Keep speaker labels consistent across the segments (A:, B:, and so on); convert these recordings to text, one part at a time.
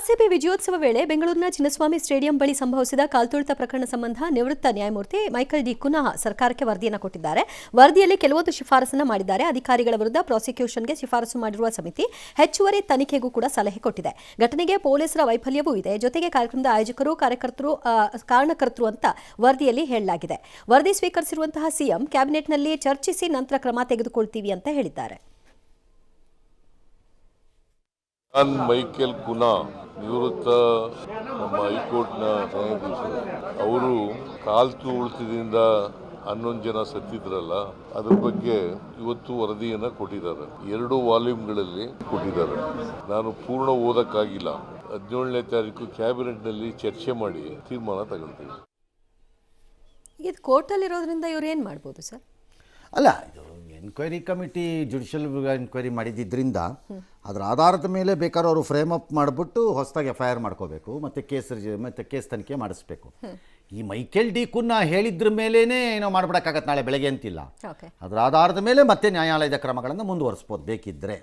A: RCB ವಿಜಯೋತ್ಸವ ವೇಳೆ ಬೆಂಗಳೂರಿನ ಚಿನ್ನಸ್ವಾಮಿ ಸ್ಟೇಡಿಯಂ ಬಳಿ ಸಂಭವಿಸಿದ ಕಾಲ್ತುಳಿತ ಪ್ರಕರಣ ಸಂಬಂಧ ನಿವೃತ್ತ ನ್ಯಾಯಮೂರ್ತಿ ಮೈಕಲ್ ಡಿ ಕುನಾ ಸರ್ಕಾರಕ್ಕೆ ವರದಿಯನ್ನು ಕೊಟ್ಟಿದ್ದಾರೆ. ವರದಿಯಲ್ಲಿ ಕೆಲವೊಂದು ಶಿಫಾರಸನ್ನು ಮಾಡಿದ್ದಾರೆ. ಅಧಿಕಾರಿಗಳ ವಿರುದ್ಧ ಪ್ರಾಸಿಕ್ಯೂಷನ್ಗೆ ಶಿಫಾರಸು ಮಾಡಿರುವ ಸಮಿತಿ ಹೆಚ್ಚುವರಿ ತನಿಖೆಗೂ ಕೂಡ ಸಲಹೆ ಕೊಟ್ಟಿದೆ. ಘಟನೆಗೆ ಪೊಲೀಸರ ವೈಫಲ್ಯವೂ ಇದೆ. ಜೊತೆಗೆ ಕಾರ್ಯಕ್ರಮದ ಆಯೋಜಕರು ಕಾರಣಕರ್ತರು ಅಂತ ವರದಿಯಲ್ಲಿ ಹೇಳಲಾಗಿದೆ. ವರದಿ ಸ್ವೀಕರಿಸಿರುವಂತಹ ಸಿಎಂ ಕ್ಯಾಬಿನೆಟ್ನಲ್ಲಿ ಚರ್ಚಿಸಿ ನಂತರ ಕ್ರಮ ತೆಗೆದುಕೊಳ್ತೀವಿ ಅಂತ ಹೇಳಿದ್ದಾರೆ.
B: ಮೈಕೆಲ್ ಕುನಾ ನಿವೃತ್ತ ನಮ್ಮ ಹೈಕೋರ್ಟ್ನ ನ್ಯಾಯಾಧೀಶರು ಅವರು ಕಾಲ್ತುಳಿತದಿಂದ 11 ಜನ ಸತ್ತಿದ್ರಲ್ಲ, ಅದ್ರ ಬಗ್ಗೆ ಇವತ್ತು ವರದಿಯನ್ನು ಕೊಟ್ಟಿದ್ದಾರೆ. 2 ವಾಲ್ಯೂಮ್ಗಳಲ್ಲಿ ಕೊಟ್ಟಿದ್ದಾರೆ. ನಾನು ಪೂರ್ಣ ಓದಕ್ಕಾಗಿಲ್ಲ. 17ನೇ ತಾರೀಕು ಕ್ಯಾಬಿನೆಟ್ನಲ್ಲಿ ಚರ್ಚೆ ಮಾಡಿ ತೀರ್ಮಾನ ತಗೊಳ್ತೀವಿ.
A: ಇದು ಕೋರ್ಟಲ್ಲಿರೋದ್ರಿಂದ ಇವ್ರು ಏನು ಮಾಡ್ಬೋದು ಸರ್?
C: ಅಲ್ಲ, ಇದು ಎನ್ಕ್ವೈರಿ ಕಮಿಟಿ ಜುಡಿಷಿಯಲ್ ಎನ್ಕ್ವೈರಿ ಮಾಡಿದ್ದರಿಂದ ಅದರ ಆಧಾರದ ಮೇಲೆ ಬೇಕಾದ್ರೆ ಅವರು ಫ್ರೇಮ್ ಅಪ್ ಮಾಡಿಬಿಟ್ಟು ಹೊಸದಾಗಿ FIR ಮಾಡ್ಕೋಬೇಕು ಮತ್ತು ಕೇಸ್ ತನಿಖೆ ಮಾಡಿಸ್ಬೇಕು. ಈ ಮೈಕೆಲ್ ಡಿ ಕುನ್ನಾ ಹೇಳಿದ್ರ ಮೇಲೇ ಏನೋ ಮಾಡ್ಬಿಡೋಕ್ಕಾಗತ್ತೆ ನಾಳೆ ಬೆಳಗ್ಗೆ ಅಂತಿಲ್ಲ. ಅದರ ಆಧಾರದ ಮೇಲೆ ಮತ್ತೆ ನ್ಯಾಯಾಲಯದ ಕ್ರಮಗಳನ್ನು ಮುಂದುವರಿಸ್ಬೋದು ಬೇಕಿದ್ದರೆ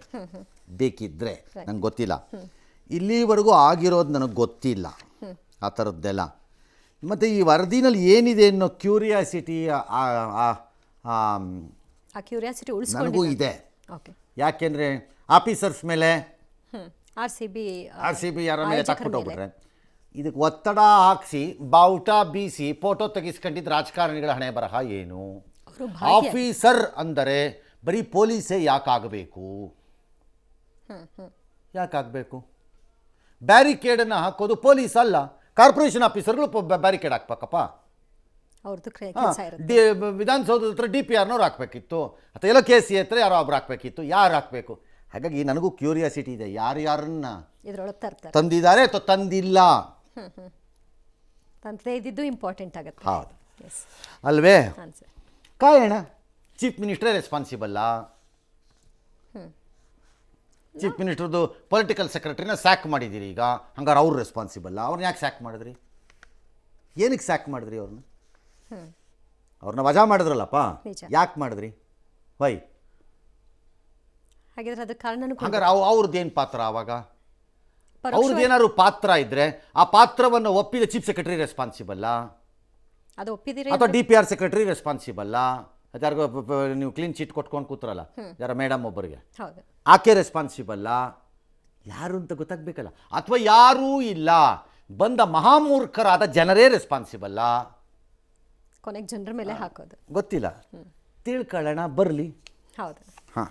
C: ನಂಗೆ ಗೊತ್ತಿಲ್ಲ. ಇಲ್ಲಿವರೆಗೂ ಆಗಿರೋದು ನನಗೆ ಗೊತ್ತಿಲ್ಲ ಆ ಥರದ್ದೆಲ್ಲ. ಮತ್ತು ಈ ವರದಿನಲ್ಲಿ ಏನಿದೆ ಅನ್ನೋ ಕ್ಯೂರಿಯಾಸಿಟಿ ನನಗೂ ಇದೆ. ಯಾಕೆಂದರೆ ಆಫೀಸರ್ಸ್ ಮೇಲೆ ಆರ್ ಸಿ ಬಿ ಯಾರ ಮೇಲೆ ತಕ್ಬಿಟ್ಟೋಗ್ಬಿಟ್ರೆ ಇದಕ್ಕೆ ಒತ್ತಡ ಹಾಕಿಸಿ ಬಾವುಟ ಬೀಸಿ ಫೋಟೋ ತೆಗಿಸ್ಕೊಂಡಿದ್ದು ರಾಜಕಾರಣಿಗಳ ಹಣೆ ಬರಹ ಏನು? ಆಫೀಸರ್ ಅಂದರೆ ಬರೀ ಪೊಲೀಸೇ ಯಾಕಾಗಬೇಕು? ಬ್ಯಾರಿಕೇಡನ್ನು ಹಾಕೋದು ಪೊಲೀಸ್ ಅಲ್ಲ, ಕಾರ್ಪೊರೇಷನ್ ಆಫೀಸರ್ಗಳು ಬ್ಯಾರಿಕೇಡ್ ಹಾಕ್ಬೇಕಪ್ಪ. ವಿಧಾನಸೌಧದ ಹತ್ರ DPRನವ್ರು ಹಾಕಬೇಕಿತ್ತು, ಅಥವಾ ಎಲ್ಲೋ KC ಹತ್ರ ಯಾರೋ ಒಬ್ರು ಹಾಕಬೇಕಿತ್ತು. ಯಾರು ಹಾಕಬೇಕು? ಹಾಗಾಗಿ ನನಗೂ ಕ್ಯೂರಿಯಾಸಿಟಿ ಇದೆ, ಯಾರನ್ನ ತಂದಿದ್ದಾರೆ ಅಥವಾ ತಂದಿಲ್ಲ.
A: ಇಂಪಾರ್ಟೆಂಟ್ ಆಗುತ್ತೆ.
C: ಹೌದು ಅಲ್ವೇ? ಕಾಯೋಣ. ಚೀಫ್ ಮಿನಿಸ್ಟ್ರೇ ರೆಸ್ಪಾನ್ಸಿಬಲ್ಲ. ಚೀಫ್ ಮಿನಿಸ್ಟರ್ದು ಪೊಲಿಟಿಕಲ್ ಸೆಕ್ರೆಟರಿನ ಸ್ಯಾಕ್ ಮಾಡಿದ್ದೀರಿ. ಈಗ ಹಂಗಾರೆ ಅವ್ರು ರೆಸ್ಪಾನ್ಸಿಬಲ್ಲ. ಅವ್ರನ್ನ ಯಾಕೆ ಸ್ಯಾಕ್ ಮಾಡಿದ್ರಿ? ಏನಕ್ಕೆ ಸ್ಯಾಕ್ ಮಾಡಿದ್ರಿ? ಅವ್ರನ್ನ ವಜಾ ಮಾಡಿದ್ರಲ್ಲಪ್ಪ, ಯಾಕೆ ಮಾಡಿದ್ರಿ? ವೈ? ಹಂಗಾರೆ ಅವ್ರದ್ದೇನು ಪಾತ್ರ? ಆವಾಗ ಅವ್ರದ್ದೇನಾದ್ರು ಪಾತ್ರ ಇದ್ರೆ ಆ ಪಾತ್ರವನ್ನು ಒಪ್ಪಿದ ಚೀಫ್ ಸೆಕ್ರೆಟರಿ ರೆಸ್ಪಾನ್ಸಿಬಲ್ಲ, ಅಥವಾ DPR ಸೆಕ್ರೆಟರಿ ರೆಸ್ಪಾನ್ಸಿಬಲ್ಲ. ಯಾರಿಗೋ ನೀವು ಕ್ಲೀನ್ ಚೀಟ್ ಕೊಟ್ಕೊಂಡು ಕೂತ್ರಲ್ಲ ಯಾರ ಮೇಡಮ್ ಒಬ್ಬರಿಗೆ, ಆಕೆ ರೆಸ್ಪಾನ್ಸಿಬಲ್ಲ. ಯಾರು ಅಂತ ಗೊತ್ತಾಗಬೇಕಲ್ಲ. ಅಥವಾ ಯಾರೂ ಇಲ್ಲ, ಬಂದ ಮಹಾಮೂರ್ಖರಾದ ಜನರೇ ರೆಸ್ಪಾನ್ಸಿಬಲ್ಲ.
A: ಕೊನೆಗೆ ಜನರ ಮೇಲೆ ಹಾಕೋದು
C: ಗೊತ್ತಿಲ್ಲ. ತಿಳ್ಕೊಳ್ಳೋಣ, ಬರಲಿ.
A: ಹೌದು.
C: ಹಾಂ.